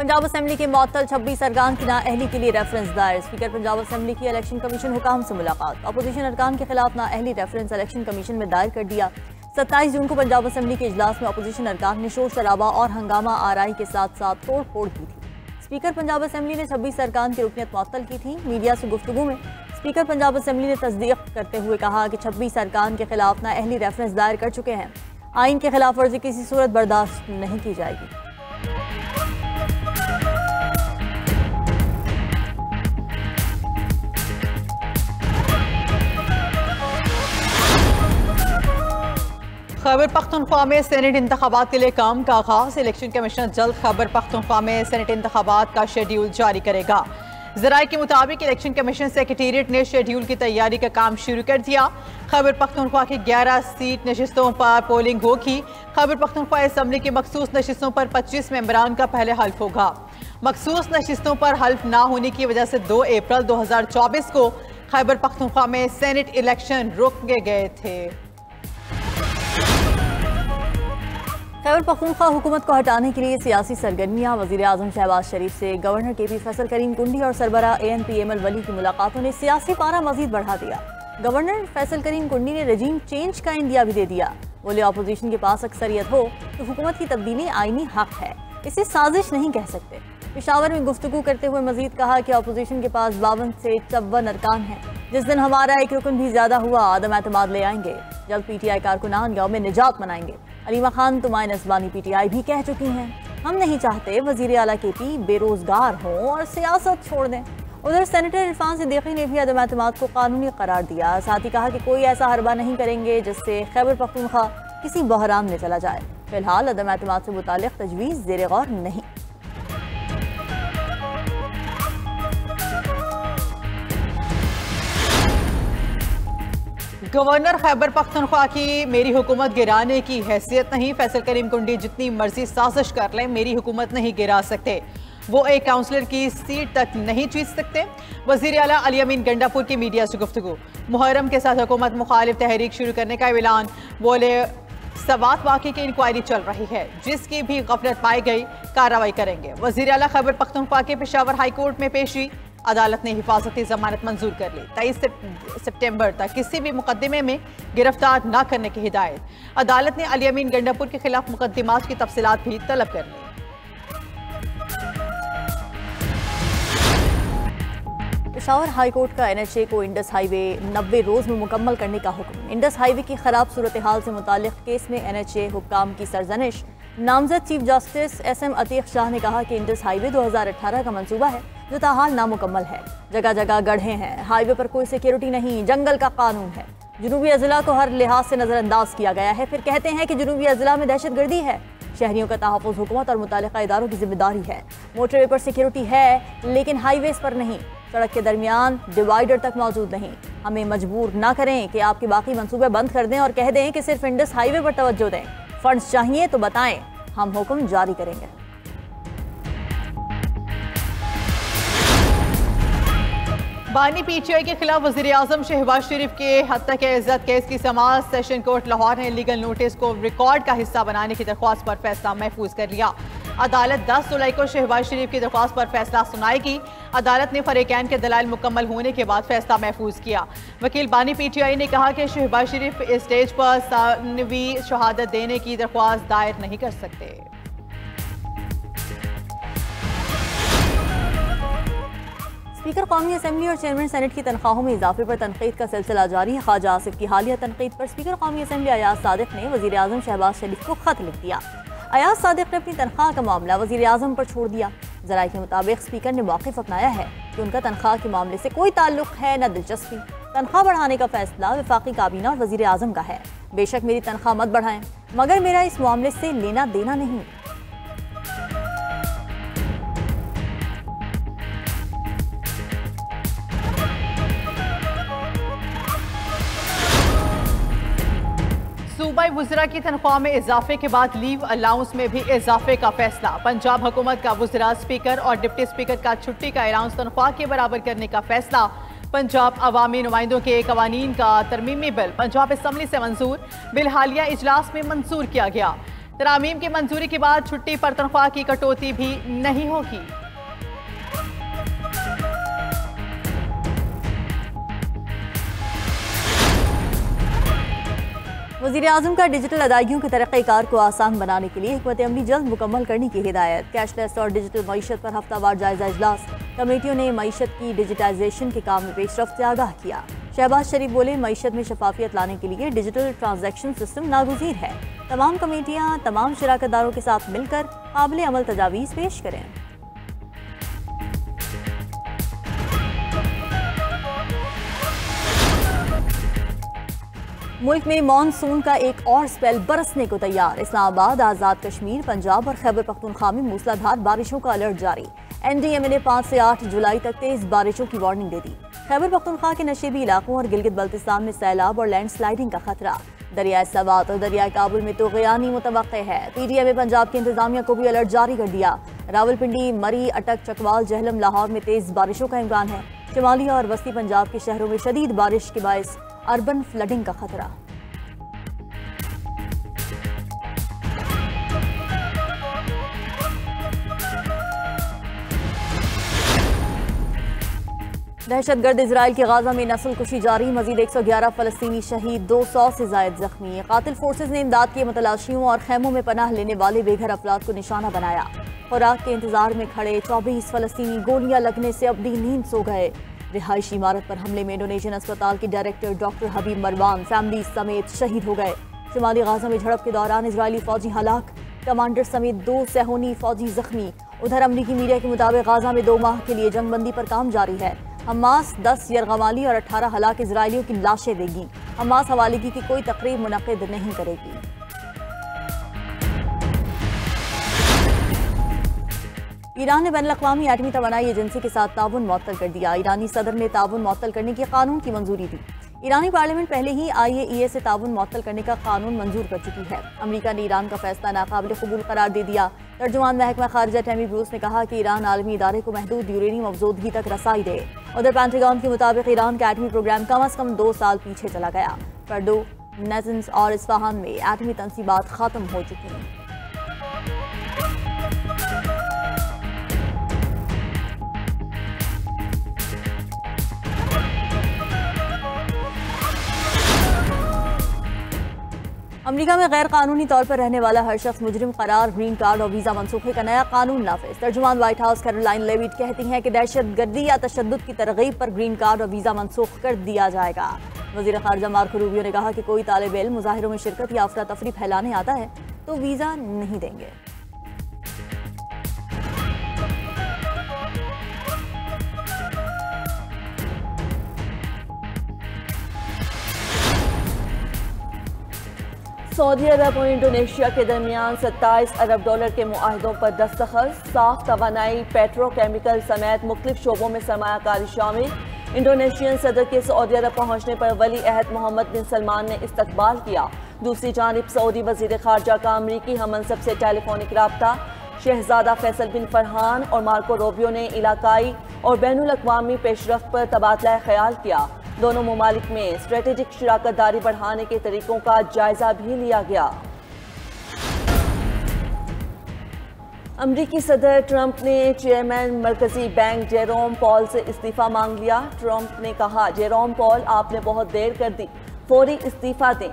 Punjab assembly के मुअत्तल 26 अरकान की नाअहली के लिए रेफरेंस दायर। स्पीकर पंजाब असेंबली की इलेक्शन कमीशन हुकाम से मुलाकात। अपोजिशन अरकान के खिलाफ नाअहली रेफरेंस इलेक्शन कमीशन में दायर कर दिया। 27 जून को पंजाब असेंबली के इजलास में अपोजिशन अरकान ने शोर शराबा और हंगामा आराई के साथ साथ तोड़ फोड़ की थी। स्पीकर पंजाब असेंबली ने 26 अरकान की रुकनियत मुअत्तल की थी। मीडिया से गुफ्तगू में स्पीकर पंजाब असेंबली ने तस्दीक करते हुए कहा कि 26 अरकान के खिलाफ नाअहली रेफरेंस दायर कर चुके हैं। आइन की खिलाफ वर्जी किसी सूरत बर्दाश्त नहीं की जाएगी। खैबर पख्तूनख्वा में सेनेट इंतखाबात के लिए काम का आगाज। इलेक्शन कमीशन जल्द खैबर पख्तूनख्वा में सेनेट इंतखाबात का शेड्यूल जारी करेगा। ज़राए के मुताबिक इलेक्शन कमीशन सेक्रेटेरिएट ने शेड्यूल की तैयारी का काम शुरू कर दिया। खैबर पख्तूनख्वा की 11 सीट नशिस्तों पर पोलिंग होगी। खैबर पख्तूनख्वा असम्बली की मखसूस नशिस्तों पर 25 मेंबरान का पहले हल्फ होगा। मखसूस नशिस्तों पर हल्फ ना होने की वजह से 2 अप्रैल 2024 को खैबर पख्तूनख्वा में सेनेट इलेक्शन रुक गए थे। खैबर पख्तूनख्वा हुकूमत को हटाने के लिए सियासी सरगर्मियां। वज़ीर आज़म शहबाज शरीफ से गवर्नर के पी फैसल करीम कुंडी और सरबरा ANP वली की मुलाकातों ने सियासी पारा मजीद बढ़ा दिया। गवर्नर फैसल करीम कुंडी ने रजीम चेंज का इंदिया भी दे दिया। बोले अपोजिशन के पास अक्सरियत हो तो हुकूमत की तब्दीली आईनी हक है, इसे साजिश नहीं कह सकते। पेशावर में गुफ्तगू करते हुए मजीद कहा कि अपोजिशन के पास 52 से 54 अरकान हैं। जिस दिन हमारा एक रुकन भी ज्यादा हुआ आदम एतमाद ले आएंगे। जल्द PTI कारकुनान गाँव में निजात मनाएंगे। अलीमा खान तुमाय नस्बानी PTI भी कह चुकी हैं, हम नहीं चाहते वजीर आला KP बेरोजगार हों और सियासत छोड़ दें। उधर सेनेटर इरफान सिद्दीकी ने भी अदम एतमाद को कानूनी करार दिया। साथ ही कहा कि कोई ऐसा हरबा नहीं करेंगे जिससे खैबर पख्तूनख्वा किसी बहरान में चला जाए। फिलहाल अदम एतमाद से मुताल्लिक तजवीज़ ज़ेर गौर नहीं। गवर्नर खैबर पख्तूनख्वा की मेरी हुकूमत गिराने की हैसियत नहीं। फैसल करीम कुंडी जितनी मर्जी साजिश कर लें मेरी हुकूमत नहीं गिरा सकते। वो एक काउंसलर की सीट तक नहीं जीत सकते। वज़ीर आला अली अमीन गंडापुर की मीडिया से गुफ्तगू। मुहर्रम के साथ हुकूमत मुखालिफ तहरीक शुरू करने का ऐलान। बोले सवात वाक़े की इंक्वायरी चल रही है, जिसकी भी गफलत पाई गई कार्रवाई करेंगे। वज़ीर आला खैबर पख्तूनख्वा के पेशावर हाई कोर्ट में पेशी। अदालत ने हिफाजती जमानत मंजूर कर ली। 23 सितंबर तक किसी भी मुकदमे में गिरफ्तार न करने की हिदायत। अदालत ने अली अमीन गंडापुर के खिलाफ मुकदमात की तफसीलात भी तलब कर ली। पेशावर हाई कोर्ट का NHA को इंडस हाईवे 90 रोज में मुकम्मल करने का हुक्म। इंडस हाईवे की खराब सूरत हाल से मुताल्लिक केस में NHA हुक्काम की सरजनिश। नामजद chief justice SM Atiq Shah ने कहा कि इंडस हाईवे 2018 का मंसूबा है जो ताहाल नामुकम्मल है। जगह जगह गड्ढे हैं, हाईवे पर कोई सिक्योरिटी नहीं, जंगल का कानून है। जनूबी अजला को हर लिहाज से नजरअंदाज किया गया है। फिर कहते हैं कि जनूबी अजला में दहशत गर्दी है। शहरियों का तहफ़्फ़ुज़ हुकूमत और मुतालिका इदारों की जिम्मेदारी है। मोटरवे पर सिक्योरिटी है लेकिन हाईवेज पर नहीं। सड़क के दरमियान डिवाइडर तक मौजूद नहीं। हमें मजबूर ना करें कि आपके बाकी मंसूबे बंद कर दें और कह दें कि सिर्फ इंडस हाईवे पर तवज्जो दें। फंड्स चाहिए तो बताएं, हम हुक्म जारी करेंगे। बानी PTI के खिलाफ वज़ीर आज़म शहबाज शरीफ के हत्या के इज्जत केस की समाअत। सेशन कोर्ट लाहौर ने लीगल नोटिस को रिकॉर्ड का हिस्सा बनाने की दरख्वास्त पर फैसला महफूज कर लिया। अदालत 10 जुलाई को शहबाज शरीफ की दरख्वास्त पर फैसला सुनाएगी। अदालत ने फरीकैन के दलाइल मुकम्मल होने के बाद फैसला महफूज किया। वकील बानी PTI ने कहा कि शहबाज शरीफ स्टेज पर सानवी शहादत देने की दरख्वास्त दायर नहीं कर सकते। स्पीकर कौमी असेंबली और चेयरमैन सेनेट की तनख्वाहों में इजाफे पर तनकीद का सिलसिला जारी है। ख्वाजा आसिफ की हालिया तनकीद पर स्पीकर कौमी असेंबली अयाज सादिक ने वज़ीर आज़म शहबाज शरीफ को खत लिख दिया। अयाज सादिक ने अपनी तनख्वाह का मामला वज़ीर आज़म पर छोड़ दिया। ज़राए के मुताबिक स्पीकर ने मौक़िफ़ अपनाया है कि उनका तनख्वाह के मामले से कोई ताल्लुक है न दिलचस्पी। तनख्वाह बढ़ाने का फैसला वफाकी काबीना और वज़ीर आज़म का है। बेशक मेरी तनख्वाह मत बढ़ाएं, मगर मेरा इस मामले से लेना देना नहीं। सूबाई वुज़रा की तनख्वाह में इजाफे के बाद लीव अलाउंस में भी इजाफे का फैसला। पंजाब हुकूमत का वुज़रा, स्पीकर और डिप्टी स्पीकर का छुट्टी का अलाउंस तनख्वाह के बराबर करने का फैसला। पंजाब अवामी नुमाइंदों के कवानीन का तरमीमी बिल पंजाब असम्बली से मंजूर। बिल हालिया इजलास में मंजूर किया गया। तरामीम की मंजूरी के बाद छुट्टी पर तनख्वाह की कटौती भी नहीं होगी। वज़ीर-ए-आज़म का डिजिटल अदायगियों के तरीक़ेकार को आसान बनाने के लिए हिकमत अमली जल्द मुकम्मल करने की हिदायत। कैशलेस और डिजिटल मईशत पर हफ्तावार जायजा इजलास। कमेटियों ने मईशत की डिजिटाइजेशन के काम में पेशरफ्त से आगाह किया। शहबाज शरीफ बोले, मईशत में शफाफियत लाने के लिए डिजिटल ट्रांजैक्शन सिस्टम नागुज़ीर है। तमाम कमेटियाँ तमाम शराकतदारों के साथ मिलकर काबिल अमल तजावीज़ पेश करें। मुल्क में मानसून का एक और स्पेल बरसने को तैयार। इस्लामाबाद, आज़ाद कश्मीर, पंजाब और खैबर पख्तूनख्वा में मूसलाधार बारिशों का अलर्ट जारी। NDMA ने 5 से 8 जुलाई तक तेज बारिशों की वार्निंग दे दी। खैबर पख्तूनख्वा के नशेबी इलाकों और गिलगित बल्तिस्तान में सैलाब और लैंडस्लाइडिंग का खतरा। दरियाए सवात और दरियाए काबुल में तो ग़यानी मुतवक्के है। PTM पंजाब की इंतजामिया को भी अलर्ट जारी कर दिया। रावलपिंडी, मरी, अटक, चकवाल, जहलम, लाहौर में तेज बारिशों का इम्कान है। शमाली और वस्ती पंजाब के शहरों में शदीद बारिश के बायस अर्बन फ्लडिंग का खतरा। दहशतगर्द इजराइल के गाजा में नस्ल कुशी जारी। मजीद 111 फलस्तीनी शहीद, 200 से जायद जख्मी। कातिल फोर्सेज ने इमदाद के मुतलाशियों और खैमों में पनाह लेने वाले बेघर अफराद को निशाना बनाया। खुराक के इंतजार में खड़े 24 फलस्तीनी गोलियां लगने से अपनी नींद सो गए। रिहायशी इमारत पर हमले में इंडोनेशियन अस्पताल के डायरेक्टर डॉक्टर हबीब मरवान फैमिली समेत शहीद हो गए। शुमाली गाजा में झड़प के दौरान इजरायली फौजी हलाक, कमांडर समेत 2 सैहोनी फौजी जख्मी। उधर अमरीकी मीडिया के मुताबिक गाजा में 2 माह के लिए जंगबंदी पर काम जारी है। हमास 10 यरगमाली और 18 हलाक इजरायलियों की लाशें देगी। हमास हवालगी की कोई तकरीब मुनक़िद नहीं करेगी। ईरान ने बैनुल-अक़वामी एटमी तवानाई एजेंसी के साथ ताउन मुअत्तल कर दिया। ईरानी सदर ने ताउन मुअत्तल करने के कानून की मंजूरी दी। ईरानी पार्लियामेंट पहले ही IAEA से ताउन मुअत्तल करने का कानून मंजूर कर चुकी है। अमेरिका ने ईरान का फैसला नाकाबिल कबूल करार दे दिया। तर्जुमान महकमा खारिजा टैमी ब्रूस ने कहा कि ईरान आलमी इदारे को महदूद यूरेनियम अफजोदगी तक रसाई दे। उधर पेंटागन के मुताबिक ईरान का एटमी प्रोग्राम कम अज कम 2 साल पीछे चला गया। फर्दो, नेतन्स और इस्फहान में एटमी तनसीबात खत्म हो चुकी हैं। अमेरिका में गैर कानूनी तौर पर रहने वाला हर शख्स मुजरिम करार। ग्रीन कार्ड और वीजा मनसूखे का नया कानून नाफिज। तर्जुमान व्हाइट हाउस कैरोलाइन लेविट कहती हैं कि दहशतगर्दी या तशद्दुद की तरगीब पर ग्रीन कार्ड और वीजा मनसूख कर दिया जाएगा। वजीर खारजा मार्को रूबियो ने कहा कि कोई तालिब इल्म मुजाहिरों में शिरकत या अफरा तफरी फैलाने आता है तो वीजा नहीं देंगे। सऊदी अरब और इंडोनेशिया के दरमियान 27 अरब डॉलर के मुआहदों पर दस्तखत। साफ तवानाई, पेट्रोकेमिकल समेत मुख्तलिफ शोबों में सरमायाकारी शामिल। इंडोनेशियन सदर के सऊदी अरब पहुंचने पर वली अहद मोहम्मद बिन सलमान ने इस्तकबाल किया। दूसरी जानिब सऊदी वजीर खारजा का अमरीकी हमनसब से टेलीफोनिक राब्ता। शहजादा फैसल बिन फरहान और मार्को रूबियो ने इलाकाई और बैनुल अक़वामी पेशरफ्त पर तबादला ख्याल किया। दोनों ममालिक में स्ट्रेटेजिक शराकतदारी बढ़ाने के तरीकों का जायजा भी लिया गया। अमरीकी सदर ट्रंप ने चेयरमैन मरकजी बैंक जेरोम पॉल से इस्तीफा मांग लिया। ट्रंप ने कहा, जेरोम पॉल आपने बहुत देर कर दी, फौरी इस्तीफा दें।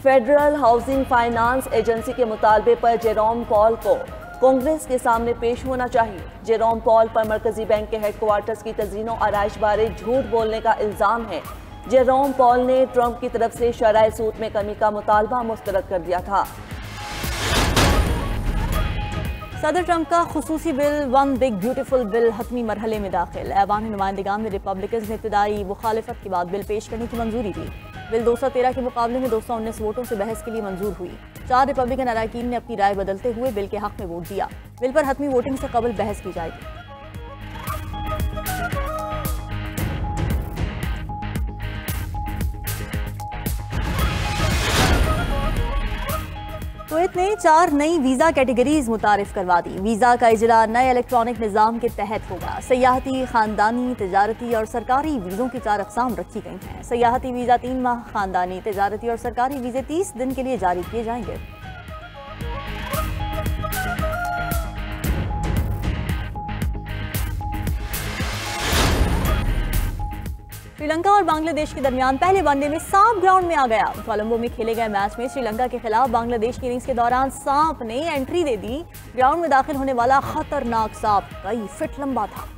फेडरल हाउसिंग फाइनेंस एजेंसी के मुतालबे पर जेरोम पॉल को कांग्रेस के सामने पेश होना चाहिए। जेरोम पॉल पर मरकजी बैंक के हेडक्वार्टर्स की तज़ीनो आराइश बारे झूठ बोलने का इल्ज़ाम है। जेरोम पॉल ने ट्रंप की तरफ से शरह सूद में कमी का मुतालबा मुस्तरद कर दिया था। सदर ट्रंप का खुसूसी bill one big beautiful bill हतमी मरहले में दाखिल। ऐवान नुमाइंदगान में रिपब्लिकन्स ने इब्तिदाई मुखालिफत के बाद बिल पेश करने की मंजूरी दी। बिल 213 के मुकाबले में 219 वोटों से बहस के लिए मंजूर हुई। 4 रिपब्लिकन अरकान ने अपनी राय बदलते हुए बिल के हक में वोट दिया। बिल पर हतमी वोटिंग से कबल बहस की जाएगी। कुवैत ने 4 नई वीज़ा कैटेगरीज मुतारिफ करवा दी। वीज़ा का इजरा नए इलेक्ट्रॉनिक निज़ाम के तहत होगा। सयाहती, खानदानी, तजारती और सरकारी वीज़ों की 4 अक़साम रखी गई हैं। सयाहती वीज़ा 3 माह, खानदानी, तजारती और सरकारी वीज़े 30 दिन के लिए जारी किए जाएंगे। श्रीलंका और बांग्लादेश के दरमियान पहले वनडे में सांप ग्राउंड में आ गया। कोलंबो में खेले गए मैच में श्रीलंका के खिलाफ बांग्लादेश की इनिंग्स के दौरान सांप ने एंट्री दे दी। ग्राउंड में दाखिल होने वाला खतरनाक सांप कई फीट लंबा था।